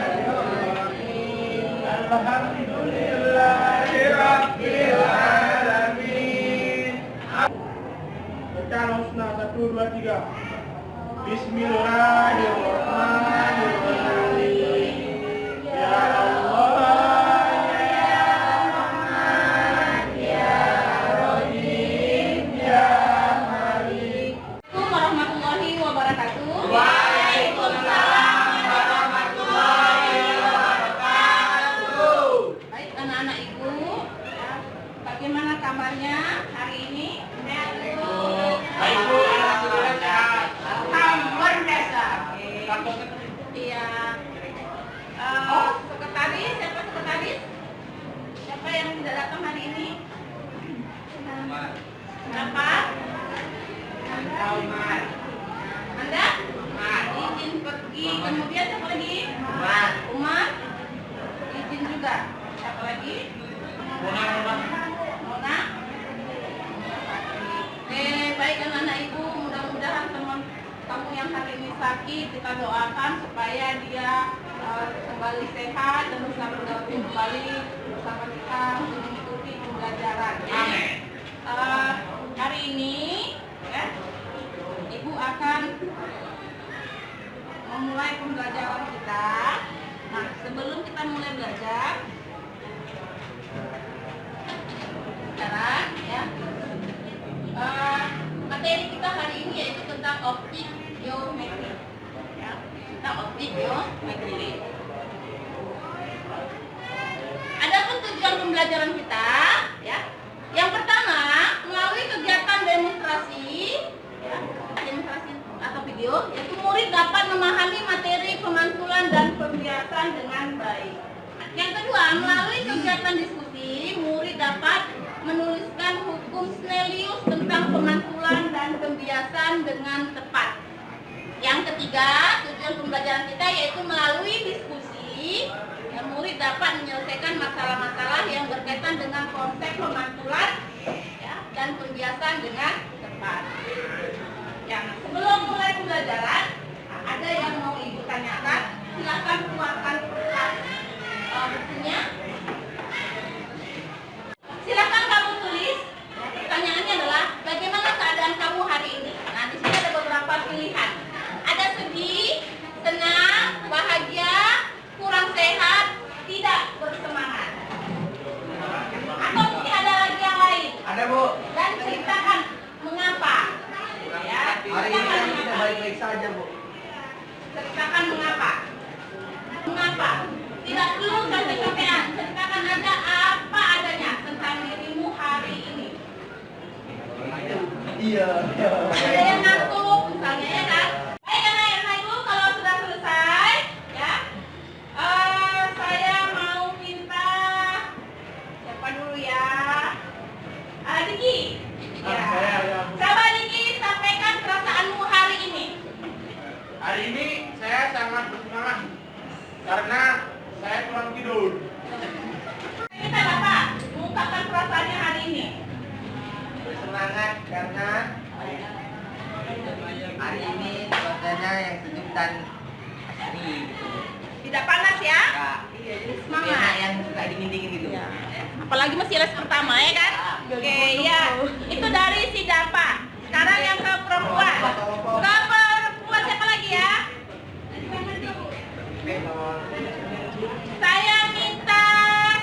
Bismillahirrahmanirrahim. Alhamdulillahirrabbilalamin. Bacaan husna 1, 2, 3. Bismillahirrahmanirrahim. Ya Allah, ya Rahman, ya Rahim, ya Malik. Warahmatullahi wabarakatuh. Waalaikumsalam warahmatullahi wabarakatuh. Baik anak-anak ibu, bagaimana kabarnya hari ini? Baik Bu, alhamdulillah sehat. Alhamdulillah. Iya. Sekretaris, siapa sekretaris? Siapa yang tidak datang hari ini? Kenapa? Anda? Izin pergi. Kemudian siapa lagi? Umar. Izin juga. Siapa lagi? Mona. Baik anak-anak ibu, mudah-mudahan teman kamu yang hari ini sakit kita doakan supaya dia kembali sehat dan bisa bergabung kembali bersama kita untuk mengikuti pembelajaran. Hari ini ya, ibu akan memulai pembelajaran kita. Nah, sebelum kita mulai belajar, sekarang ya, materi kita hari ini yaitu tentang optik geometri. Ya, tentang optik geometri. Adapun tujuan pembelajaran kita, ya, yang pertama melalui kegiatan demonstrasi, ya, demonstrasi atau video, yaitu murid dapat memahami materi pemantulan dan pembiasan dengan baik. Yang kedua, melalui kegiatan diskusi, murid dapat menuliskan hukum Snellius tentang pemantulan dan pembiasan dengan tepat. Yang ketiga, tujuan pembelajaran kita yaitu melalui diskusi, ya, murid dapat menyelesaikan masalah-masalah yang berkaitan dengan konsep pemantulan, ya, dan pembiasan dengan tepat. Ya, sebelum mulai pembelajaran, ada yang mau ibu tanyakan? Silakan keluarkan bukunya. Silakan kamu tulis. Pertanyaannya adalah bagaimana keadaan kamu hari ini? Nah, di sini ada beberapa pilihan. Ada sedih, senang, bahagia, kurang sehat, tidak bersemangat. Atau mungkin ada lagi yang lain. Ada Bu. Dan ceritakan mengapa. Ya, Hari ini kita baik-baik saja Bu. ceritakan mengapa. Mengapa? Tidak perlu capek-capean. Ceritakan aja apa adanya tentang dirimu hari ini. Iya. Ada yang ngantuk misalnya, ya kan? Baik anak-anak ibu, kalau sudah selesai, ya, saya mau minta siapa dulu ya? Diki. Ya. Coba Diki sampaikan perasaanmu hari ini. Hari ini saya sangat bersemangat karena saya kurang tidur. Kita Bapak mengungkapkan perasaannya hari ini. Bersemangat karena hari ini cuacanya yang sejuk dan asri gitu. Tidak panas ya? Enggak. Iya, jadi Enak semangat. yang suka dingin-dingin gitu. Ya. Apalagi masih les pertama ya kan? Oke, ya. Itu dari si Dapa. Sekarang yang ke perempuan. Ke perempuan siapa lagi ya? Saya minta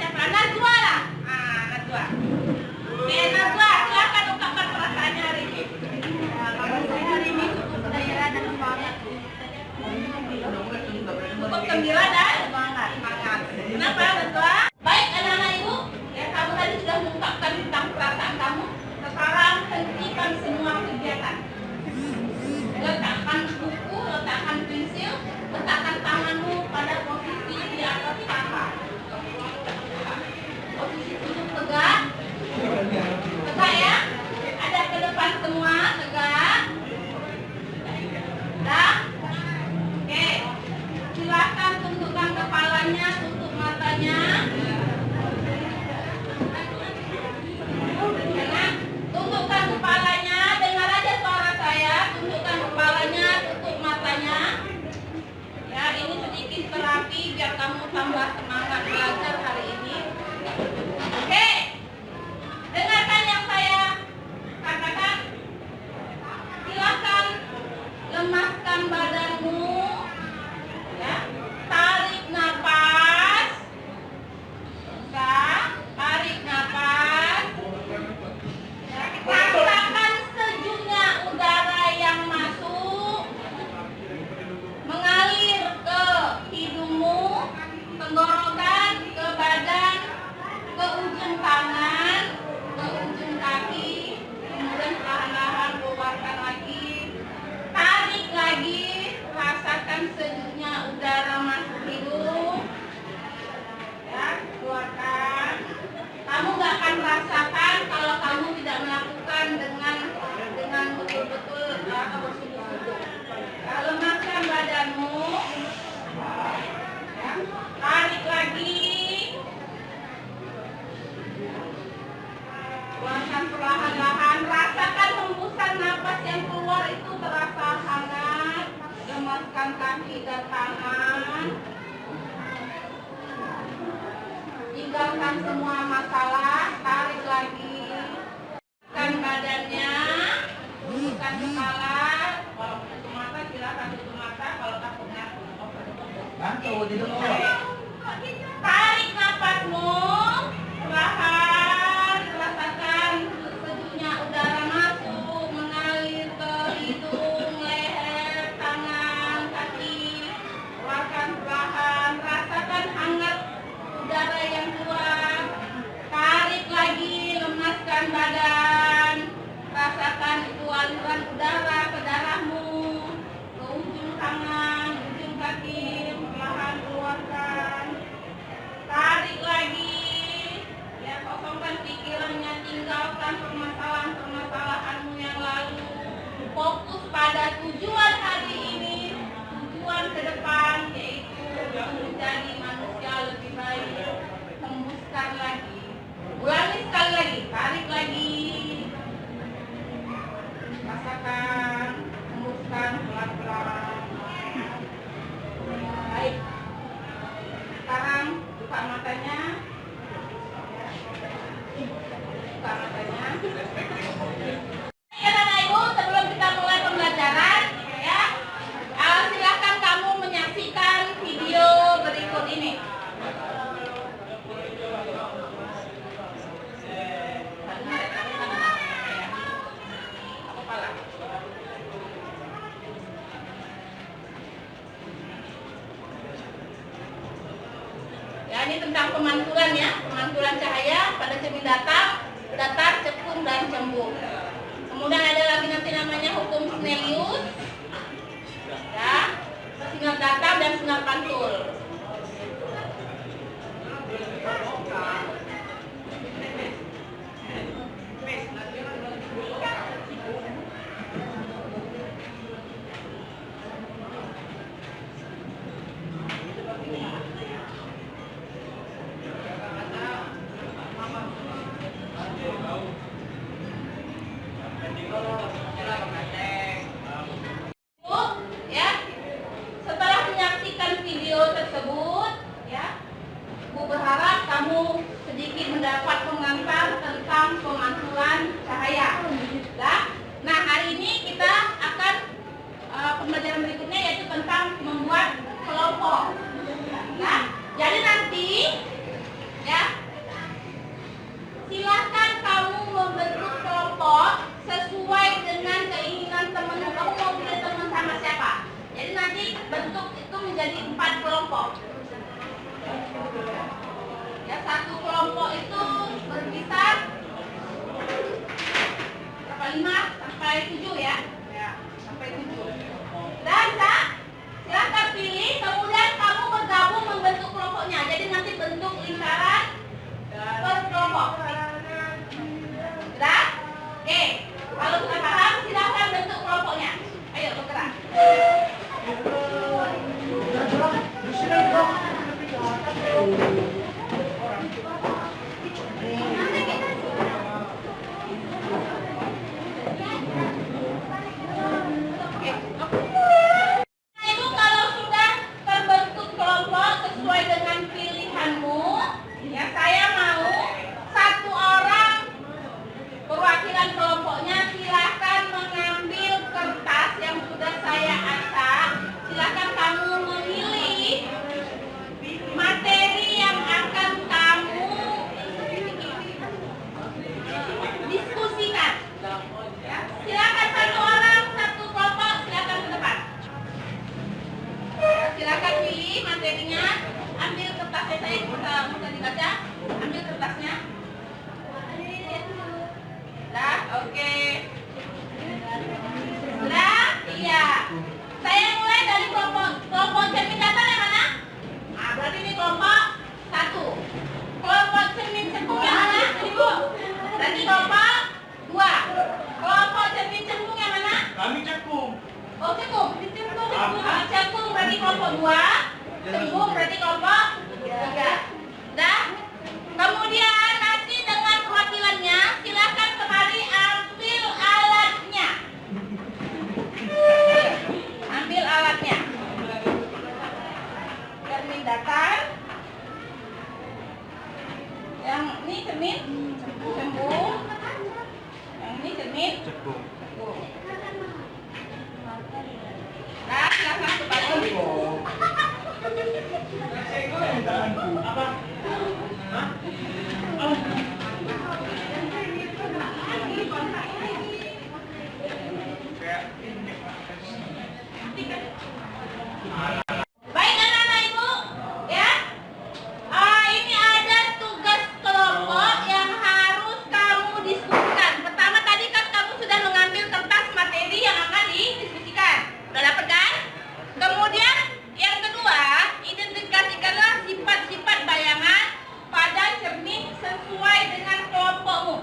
siapa? Najwa lah. Najwa. Oke, Najwa, silakan ungkapkan perasaannya hari ini. Kalau saya hari ini cukup gembira dan semangat. Cukup gembira dan semangat. Kenapa, Najwa? Baik, anak-anak ibu, ya kamu tadi sudah mengungkapkan tentang perasaan kamu. Sekarang hentikan semua kegiatan. Letakkan buku, letakkan pensil, letakkan tanganmu sedikit terapi biar kamu tambah semangat belajar hari ini. Oke, dengarkan yang saya katakan. Silakan lemaskan badanmu, ya. Tarik nafas, tarik nafas. Ya. Rasakan sejuknya udara yang masuk, mengalir ke hidungmu, tenggorokan, ke badan, ke ujung tangan, ke ujung kaki, kemudian perlahan-lahan keluarkan lagi, tarik lagi, rasakan sejuknya udara masuk hidung, ya, keluarkan. Kamu nggak akan rasakan kalau kamu tidak melakukan dengan betul-betul atau bersungguh-sungguh. Lemaskan badanmu, ya, tarik lagi. Keluarkan perlahan-lahan, rasakan hembusan napas yang keluar itu terasa hangat. Lemaskan kaki dan tangan. Tinggalkan semua masalah, tarik lagi. Kan badannya, bukan kepala. Kalau tutup mata silakan tutup mata, kalau takutnya Bantu di dulu. tarik napasmu, perlahan, rasakan sejuknya udara masuk, mengalir ke hidung, leher, tangan, kaki. Keluarkan perlahan, rasakan hangat udara yang keluar. Tarik lagi, lemaskan badan. Rasakan itu aliran udara ke darahmu, ke ujung tangan, ujung kaki, perlahan keluarkan. Tarik lagi, ya, kosongkan pikirannya, tinggalkan permasalahan-permasalahanmu yang lalu. Fokus pada tujuan hari ini, tujuan ke depan, yaitu menjadi manusia lebih baik. Hembuskan lagi, ulangi sekali lagi, tarik lagi. Rasakan, hembuskan pelan-pelan. Baik. Sekarang buka matanya. Buka matanya. Ya, Bapak Ibu, sebelum kita mulai pembelajaran, ya, silakan kamu menyaksikan video berikut ini. Ya, ini tentang pemantulan, ya, pemantulan cahaya pada cermin datar, cekung, dan cembung. Kemudian ada lagi nanti namanya hukum Snellius, ya, sinar datar dan sinar pantul. Ya, setelah menyaksikan video tersebut, ya, Bu berharap kamu sedikit mendapat pengantar tentang pemantulan cahaya. Nah, hari ini kita akan pembelajaran berikutnya yaitu tentang membuat kelompok. Nah, jadi nanti, ya, silakan kamu membentuk kelompok sesuai dengan keinginan teman. Kamu mau pilih teman sama siapa? Jadi nanti bentuk itu menjadi 4 kelompok. Ya, satu kelompok itu berkisar 5 sampai 7, ya. Ya, sampai 7. Dan silakan pilih, kemudian kamu bergabung membentuk kelompoknya. Jadi nanti bentuk lingkaran per kelompok. Sudah? Oke. Kalau sudah paham, silakan bentuk kelompoknya. Ayo bergerak. bisa dibaca. Ambil kertasnya. Dah, oke. Sudah? Iya. Saya mulai dari kelompok cermin datar yang mana? Nah, berarti ini kelompok 1. Kelompok cermin cekung yang mana? Ibu. Berarti kelompok 2. Kelompok cermin cekung yang mana? Kami cekung. Oh, cekung. Cekung berarti kelompok 2. Cekung berarti kelompok 3. Dah. Kemudian nanti dengan perwakilannya silakan kemari ambil alatnya. Ambil alatnya. Cermin datar. Yang ini cermin cembung. Yang ini cermin Cekung. cekung. Nah, silakan kembali. Apa? Hah? Baik anak-anak ibu, ya. Ini ada tugas kelompok yang harus kamu diskusikan. Pertama tadi kan kamu sudah mengambil kertas materi yang akan didiskusikan. Sudah dapat kan? Kemudian yang kedua, identifikasikanlah sifat-sifat bayangan pada cermin sesuai dengan kelompokmu.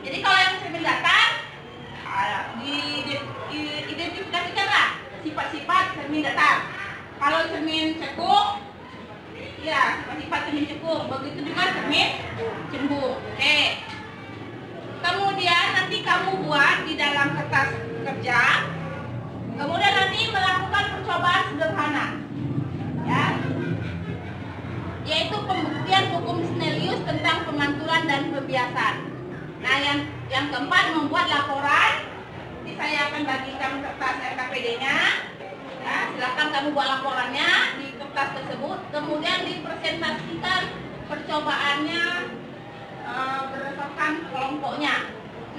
Jadi kalau yang cermin datar, identifikasikanlah sifat-sifat cermin datar. Kalau cermin cekung, ya sifat-sifat cermin cekung. Begitu juga cermin cembung. Oke. Kemudian nanti kamu buat di dalam kertas kerja. Kemudian nanti melakukan percobaan sederhana, ya, yaitu pembuktian hukum Snellius tentang pemantulan dan pembiasan. Nah, yang keempat membuat laporan. Nanti saya akan bagikan kertas RKPD-nya. Ya, silakan kamu buat laporannya di kertas tersebut. Kemudian dipresentasikan percobaannya berdasarkan kelompoknya.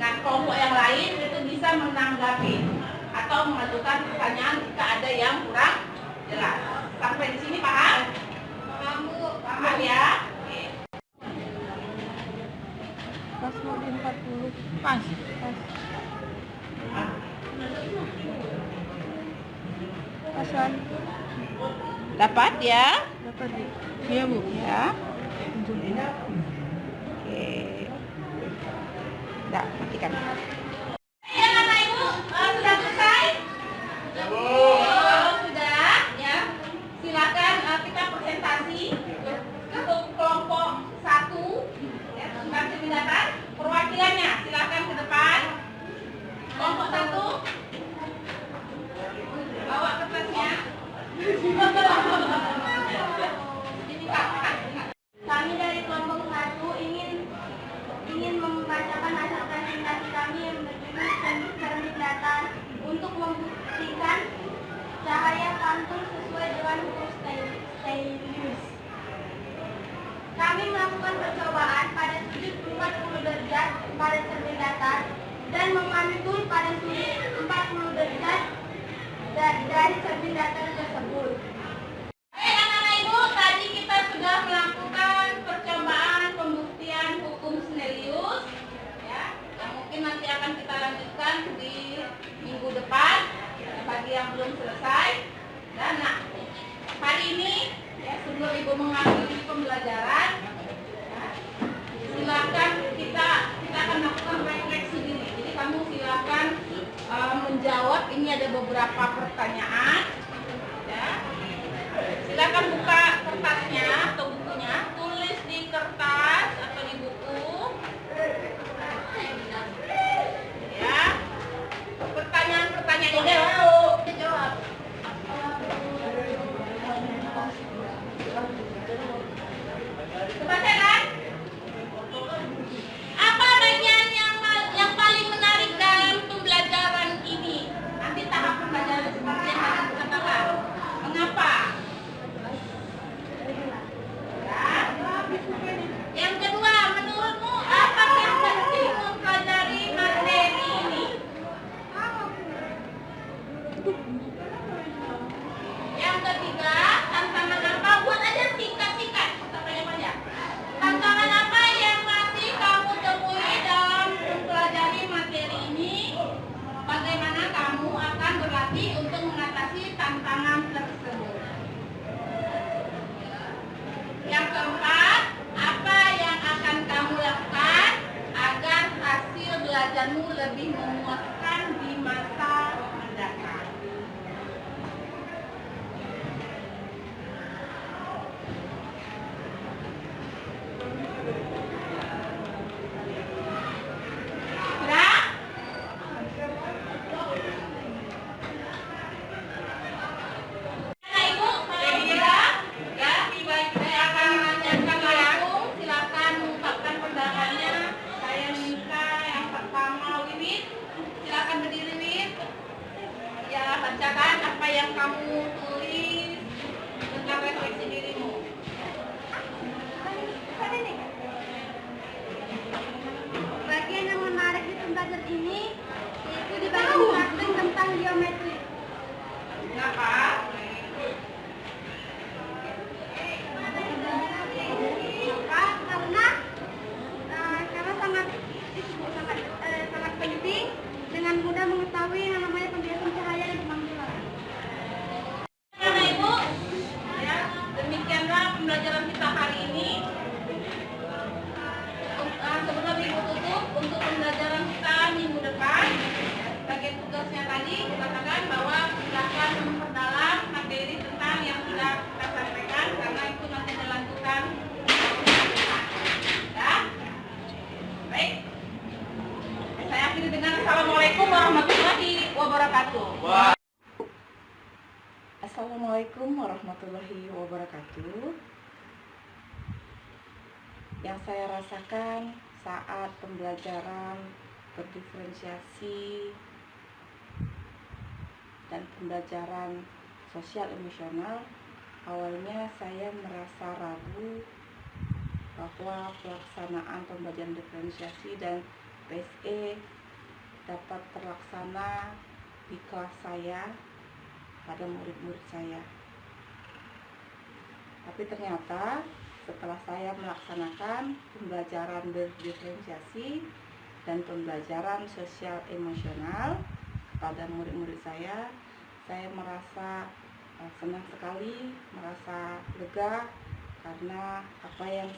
Nah, kelompok yang lain itu bisa menanggapi atau mengajukan pertanyaan jika ada yang kurang jelas. Sampai di sini paham? Paham ya? Oke. Pas mau di 40. Pas. Pasan. Dapat ya? Dapat di. Iya bu. Ya. Tunjukin. Oke. Dah, matikan. Ya, anak ibu, sudah selesai? Oh, sudah, ya. Silakan kita presentasi untuk kelompok 1, ya, tentang cermin datar. Perwakilannya, silakan ke depan. Kelompok 1, bawa kertasnya. Ini Kak. Kami dari kelompok 1 ingin membacakan hasil presentasi kami yang berjudul cermin datar untuk membuktikan cahaya pantul sesuai dengan hukum Snellius. Kami melakukan percobaan pada sudut 40 derajat pada cermin datar dan memantul pada sudut 40 derajat dari cermin datar tersebut. Baik anak-anak ibu, tadi kita sudah melakukan percobaan pembuktian hukum Snellius, ya, yang mungkin nanti akan kita lanjutkan di minggu depan bagi yang belum selesai. Dan hari ini, ya, sebelum ibu mengakhiri pembelajaran, ya, silakan kita akan melakukan refleksi diri. Jadi kamu silakan menjawab. Ini ada beberapa pertanyaan. Ya. Silakan buka kertasnya atau bukunya, tulis di kertas atau di buku. Ya. Pertanyaan-pertanyaan ini jawab. Kebaca kan? Apa bagian yang paling menarik dalam pembelajaran ini? Nanti tahap pembelajaran seperti yang tadi katakan. Mengapa? warahmatullahi wabarakatuh. Yang saya rasakan saat pembelajaran berdiferensiasi dan pembelajaran sosial emosional, awalnya saya merasa ragu bahwa pelaksanaan pembelajaran diferensiasi dan PSE dapat terlaksana di kelas saya pada murid-murid saya. Tapi ternyata setelah saya melaksanakan pembelajaran berdiferensiasi dan pembelajaran sosial emosional pada murid-murid saya merasa senang sekali, merasa lega, karena apa yang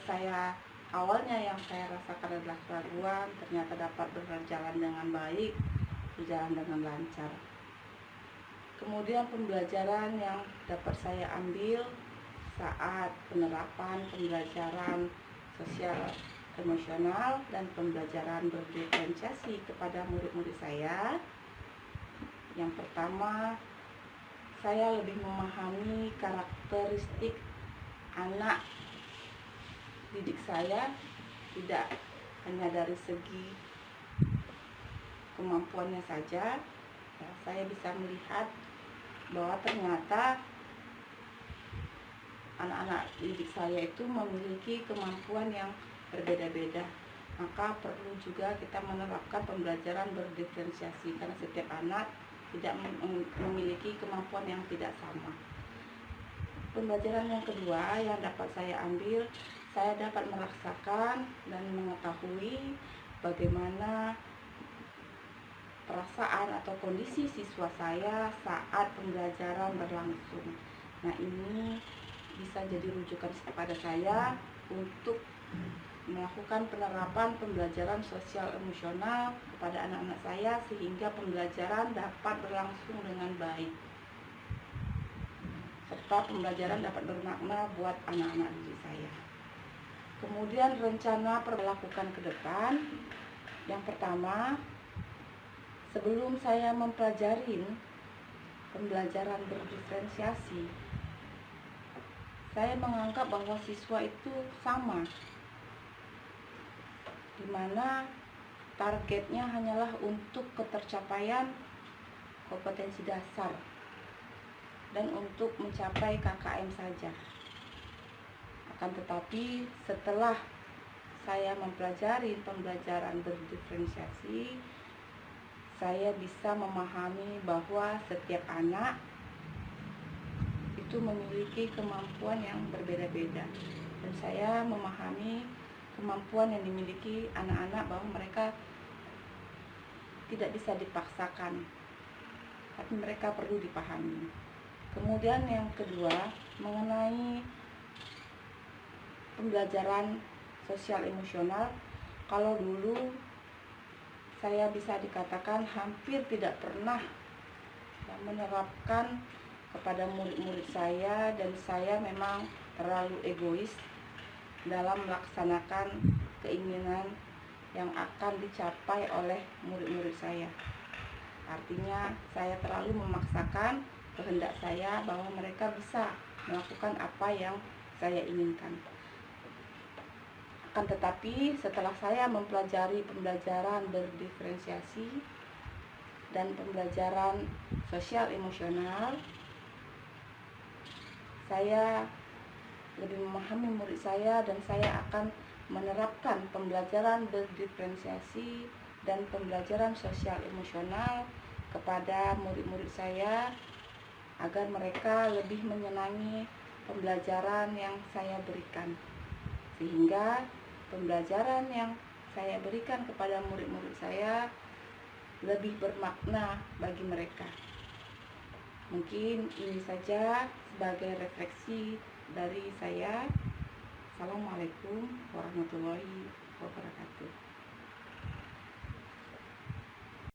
awalnya saya rasakan adalah keraguan, ternyata dapat berjalan dengan baik, berjalan dengan lancar. Kemudian pembelajaran yang dapat saya ambil saat penerapan pembelajaran sosial emosional dan pembelajaran berdiferensiasi kepada murid-murid saya. Yang pertama, saya lebih memahami karakteristik anak didik saya, tidak hanya dari segi kemampuannya saja. Saya bisa melihat bahwa ternyata anak-anak didik saya itu memiliki kemampuan yang berbeda-beda. Maka perlu juga kita menerapkan pembelajaran berdiferensiasi, karena setiap anak tidak memiliki kemampuan yang tidak sama. Pembelajaran yang kedua yang dapat saya ambil, saya dapat merasakan dan mengetahui bagaimana perasaan atau kondisi siswa saya saat pembelajaran berlangsung. Nah, ini bisa jadi rujukan kepada saya untuk melakukan penerapan pembelajaran sosial emosional kepada anak-anak saya, sehingga pembelajaran dapat berlangsung dengan baik, serta pembelajaran dapat bermakna buat anak-anak didik saya. Kemudian rencana perlakukan ke depan. Yang pertama, sebelum saya mempelajari pembelajaran berdiferensiasi, saya menganggap bahwa siswa itu sama, di mana targetnya hanyalah untuk ketercapaian kompetensi dasar dan untuk mencapai KKM saja. Akan tetapi setelah saya mempelajari pembelajaran berdiferensiasi, saya bisa memahami bahwa setiap anak itu memiliki kemampuan yang berbeda-beda, dan saya memahami kemampuan yang dimiliki anak-anak bahwa mereka tidak bisa dipaksakan, tapi mereka perlu dipahami. Kemudian yang kedua, mengenai pembelajaran sosial emosional, kalau dulu saya bisa dikatakan hampir tidak pernah menerapkan kepada murid-murid saya, dan saya memang terlalu egois dalam melaksanakan keinginan yang akan dicapai oleh murid-murid saya. Artinya saya terlalu memaksakan kehendak saya bahwa mereka bisa melakukan apa yang saya inginkan. Akan tetapi setelah saya mempelajari pembelajaran berdiferensiasi dan pembelajaran sosial emosional, saya lebih memahami murid saya, dan saya akan menerapkan pembelajaran berdiferensiasi dan pembelajaran sosial emosional kepada murid-murid saya, agar mereka lebih menyenangi pembelajaran yang saya berikan, sehingga pembelajaran yang saya berikan kepada murid-murid saya lebih bermakna bagi mereka. Mungkin ini saja sebagai refleksi dari saya. Assalamualaikum warahmatullahi wabarakatuh.